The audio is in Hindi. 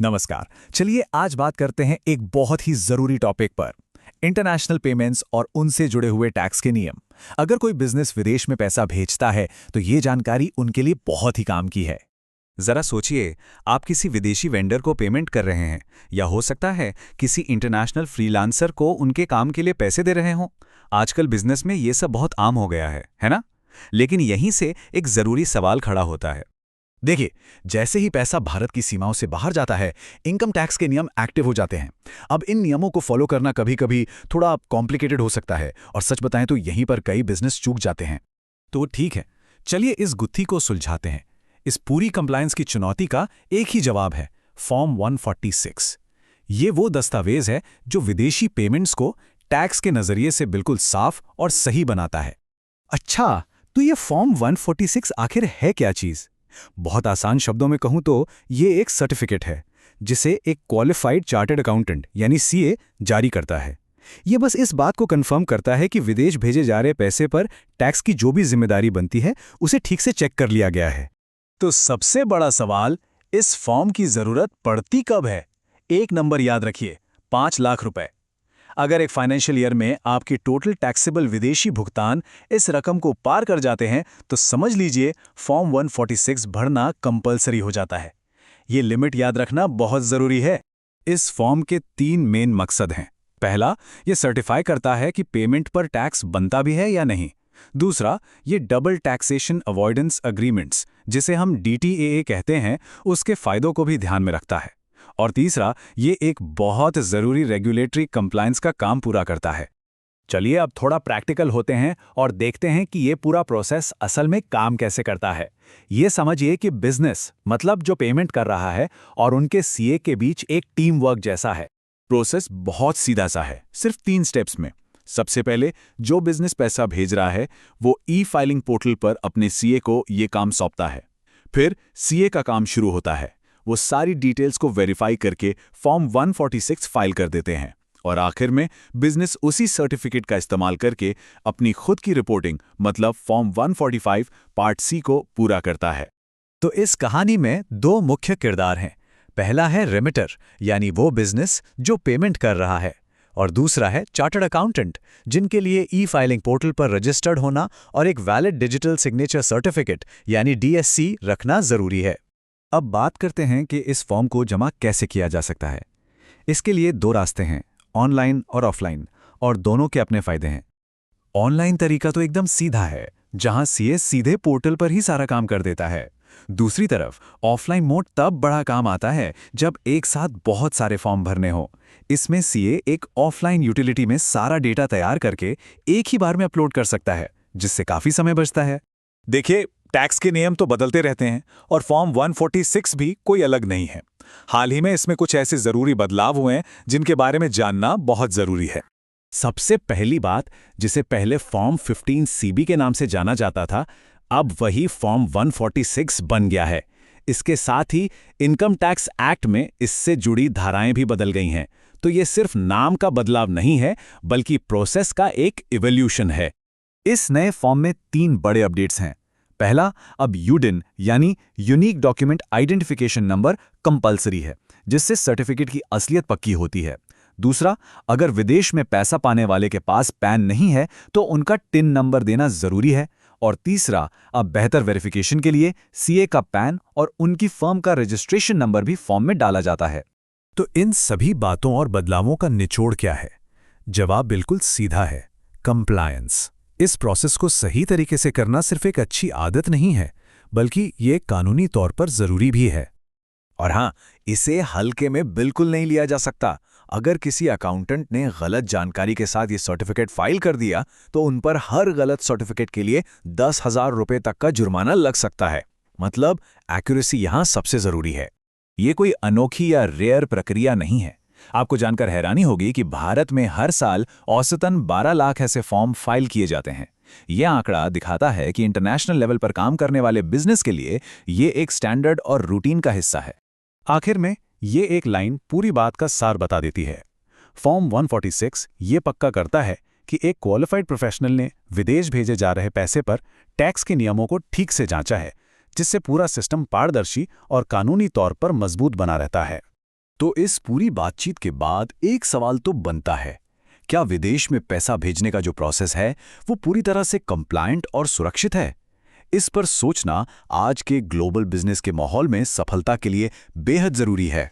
नमस्कार। चलिए आज बात करते हैं एक बहुत ही जरूरी टॉपिक पर, इंटरनेशनल पेमेंट्स और उनसे जुड़े हुए टैक्स के नियम। अगर कोई बिजनेस विदेश में पैसा भेजता है तो ये जानकारी उनके लिए बहुत ही काम की है। जरा सोचिए, आप किसी विदेशी वेंडर को पेमेंट कर रहे हैं या हो सकता है किसी इंटरनेशनल फ्रीलांसर को उनके काम के लिए पैसे दे रहे हों। आजकल बिजनेस में ये सब बहुत आम हो गया है ना? लेकिन यहीं से एक जरूरी सवाल खड़ा होता है। देखिए, जैसे ही पैसा भारत की सीमाओं से बाहर जाता है, इनकम टैक्स के नियम एक्टिव हो जाते हैं। अब इन नियमों को फॉलो करना कभी-कभी थोड़ा कॉम्प्लिकेटेड हो सकता है और सच बताएं तो यहीं पर कई बिजनेस चूक जाते हैं। तो ठीक है, चलिए इस गुत्थी को सुलझाते हैं। इस पूरी कंप्लायंस की चुनौती का एक ही जवाब है, फॉर्म 146। ये वो दस्तावेज है जो विदेशी पेमेंट्स को टैक्स के नजरिए से बिल्कुल साफ और सही बनाता है। अच्छा, तो ये फॉर्म 146 आखिर है क्या चीज? बहुत आसान शब्दों में कहूं तो ये एक सर्टिफिकेट है जिसे एक क्वालिफाइड चार्टर्ड अकाउंटेंट यानी सीए जारी करता है। ये बस इस बात को कंफर्म करता है कि विदेश भेजे जा रहे पैसे पर टैक्स की जो भी जिम्मेदारी बनती है उसे ठीक से चेक कर लिया गया है। तो सबसे बड़ा सवाल, इस फॉर्म की जरूरत पड़ती कब है? एक नंबर याद रखिए, 5 लाख रुपए। अगर एक फाइनेंशियल ईयर में आपकी टोटल टैक्सेबल विदेशी भुगतान इस रकम को पार कर जाते हैं तो समझ लीजिए फॉर्म 146 भरना कंपलसरी हो जाता है। ये लिमिट याद रखना बहुत जरूरी है। इस फॉर्म के 3 मेन मकसद हैं। पहला, ये सर्टिफाई करता है कि पेमेंट पर टैक्स बनता भी है या नहीं। दूसरा, ये डबल टैक्सेशन अवॉइडेंस अग्रीमेंट्स, जिसे हम डीटीएए कहते हैं, उसके फायदों को भी ध्यान में रखता है। और तीसरा, ये एक बहुत ज़रूरी रेगुलेटरी कंप्लायंस का काम पूरा करता है। चलिए अब थोड़ा प्रैक्टिकल होते हैं और देखते हैं कि ये पूरा प्रोसेस असल में काम कैसे करता है। ये समझिए कि बिजनेस, मतलब जो पेमेंट कर रहा है, और उनके सीए के बीच एक टीम वर्क जैसा है। प्रोसेस बहुत सीधा सा है, सिर्फ 3 स्टेप्स में। सबसे पहले जो बिजनेस पैसा भेज रहा है वो ई-फाइलिंग पोर्टल पर अपने सीए को ये काम सौंपता है। फिर सीए का काम शुरू होता है। वो सारी डिटेल्स को वेरीफाई करके फॉर्म 146 फाइल कर देते हैं और आखिर में बिजनेस उसी सर्टिफिकेट का इस्तेमाल करके अपनी खुद की रिपोर्टिंग, मतलब फॉर्म 145 पार्ट सी को पूरा करता है। तो इस कहानी में 2 मुख्य किरदार हैं। पहला है रेमिटर, यानी वो बिजनेस जो पेमेंट कर रहा है, और दूसरा है चार्टर्ड अकाउंटेंट, जिनके लिए ई-फाइलिंग पोर्टल पर रजिस्टर्ड होना और एक वैलिड डिजिटल सिग्नेचर सर्टिफिकेट यानी डीएससी रखना जरूरी है। अब बात करते हैं कि इस फॉर्म को जमा कैसे किया जा सकता है। इसके लिए 2 रास्ते हैं, ऑनलाइन और ऑफलाइन, और दोनों के अपने फायदे हैं। ऑनलाइन तरीका तो एकदम सीधा है, जहां सीए सीधे पोर्टल पर ही सारा काम कर देता है। दूसरी तरफ ऑफलाइन मोड तब बड़ा काम आता है जब एक साथ बहुत सारे फॉर्म भरने हो। इसमें सीए एक ऑफलाइन यूटिलिटी में सारा डेटा तैयार करके एक ही बार में अपलोड कर सकता है, जिससे काफी समय बचता है। देखिए, टैक्स के नियम तो बदलते रहते हैं और फॉर्म 146 भी कोई अलग नहीं है। हाल ही में इसमें कुछ ऐसे जरूरी बदलाव हुए हैं जिनके बारे में जानना बहुत जरूरी है। सबसे पहली बात, जिसे पहले फॉर्म 15 सीबी के नाम से जाना जाता था, अब वही फॉर्म 146 बन गया है। इसके साथ ही इनकम टैक्स एक्ट में इससे जुड़ी धाराएं भी बदल गई हैं। तो ये सिर्फ नाम का बदलाव नहीं है, बल्कि प्रोसेस का एक इवोल्यूशन है। इस नए फॉर्म में 3 बड़े अपडेट्स हैं। पहला, अब यूडिन यानी unique document identification number compulsory है, जिससे सर्टिफिकेट की असलियत पक्की होती है। दूसरा, अगर विदेश में पैसा पाने वाले के पास पैन नहीं है तो उनका टिन नंबर देना जरूरी है। और तीसरा, अब बेहतर वेरिफिकेशन के लिए सीए का पैन और उनकी फर्म का रजिस्ट्रेशन नंबर भी फॉर्म में डाला जाता है। तो इन सभी बातों और बदलावों का निचोड़ क्या है? जवाब बिल्कुल सीधा है, कंप्लायंस। इस प्रोसेस को सही तरीके से करना सिर्फ एक अच्छी आदत नहीं है, बल्कि ये कानूनी तौर पर जरूरी भी है। और हाँ, इसे हल्के में बिल्कुल नहीं लिया जा सकता। अगर किसी अकाउंटेंट ने गलत जानकारी के साथ ये सर्टिफिकेट फाइल कर दिया तो उन पर हर गलत सर्टिफिकेट के लिए 10,000 रुपये तक का जुर्माना लग सकता है। मतलब एक्यूरेसी यहाँ सबसे जरूरी है। ये कोई अनोखी या रेयर प्रक्रिया नहीं है। आपको जानकर हैरानी होगी कि भारत में हर साल औसतन 12 लाख ऐसे फॉर्म फाइल किए जाते हैं। यह आंकड़ा दिखाता है कि इंटरनेशनल लेवल पर काम करने वाले बिजनेस के लिए ये एक स्टैंडर्ड और रूटीन का हिस्सा है। आखिर में ये एक लाइन पूरी बात का सार बता देती है। फॉर्म 146 ये पक्का करता है कि एक क्वालिफाइड प्रोफेशनल ने विदेश भेजे जा रहे पैसे पर टैक्स के नियमों को ठीक से जांचा है, जिससे पूरा सिस्टम पारदर्शी और कानूनी तौर पर मजबूत बना रहता है। तो इस पूरी बातचीत के बाद एक सवाल तो बनता है, क्या विदेश में पैसा भेजने का जो प्रोसेस है वो पूरी तरह से कंप्लायंट और सुरक्षित है? इस पर सोचना आज के ग्लोबल बिजनेस के माहौल में सफलता के लिए बेहद जरूरी है।